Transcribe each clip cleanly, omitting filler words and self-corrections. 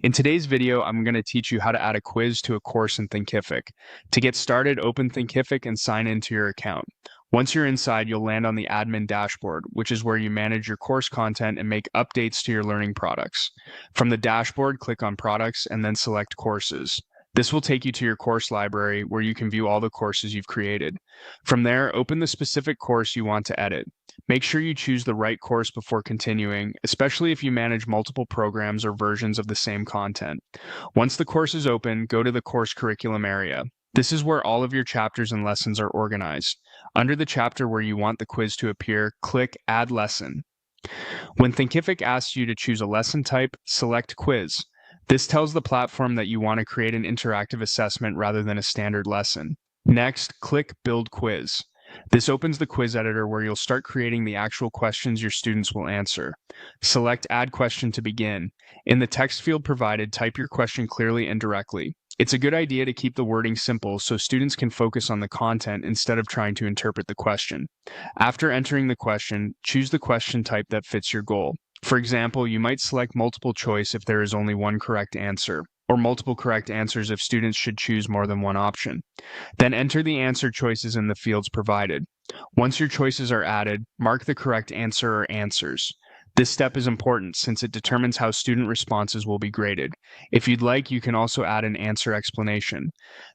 In today's video, I'm going to teach you how to add a quiz to a course in Thinkific. To get started, open Thinkific and sign into your account. Once you're inside, you'll land on the admin dashboard, which is where you manage your course content and make updates to your learning products. From the dashboard, click on Products and then select Courses. This will take you to your course library where you can view all the courses you've created. From there, open the specific course you want to edit. Make sure you choose the right course before continuing, especially if you manage multiple programs or versions of the same content. Once the course is open, go to the course curriculum area. This is where all of your chapters and lessons are organized. Under the chapter where you want the quiz to appear, click Add Lesson. When Thinkific asks you to choose a lesson type, select Quiz. This tells the platform that you want to create an interactive assessment rather than a standard lesson. Next, click Build Quiz. This opens the quiz editor where you'll start creating the actual questions your students will answer. Select Add Question to begin. In the text field provided, type your question clearly and directly. It's a good idea to keep the wording simple so students can focus on the content instead of trying to interpret the question. After entering the question, choose the question type that fits your goal. For example, you might select multiple choice if there is only one correct answer, or multiple correct answers if students should choose more than one option. Then enter the answer choices in the fields provided. Once your choices are added, mark the correct answer or answers. This step is important since it determines how student responses will be graded. If you'd like, you can also add an answer explanation.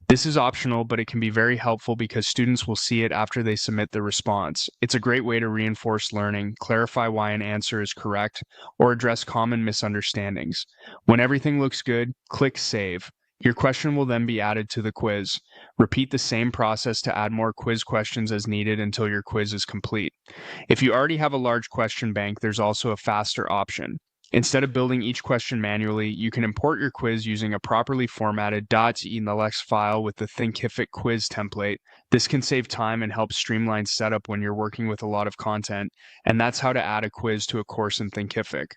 This is optional, but it can be very helpful because students will see it after they submit their response. It's a great way to reinforce learning, clarify why an answer is correct, or address common misunderstandings. When everything looks good, click Save. Your question will then be added to the quiz. Repeat the same process to add more quiz questions as needed until your quiz is complete. If you already have a large question bank, there's also a faster option. Instead of building each question manually, you can import your quiz using a properly formatted .enlx file with the Thinkific quiz template. This can save time and help streamline setup when you're working with a lot of content, and that's how to add a quiz to a course in Thinkific.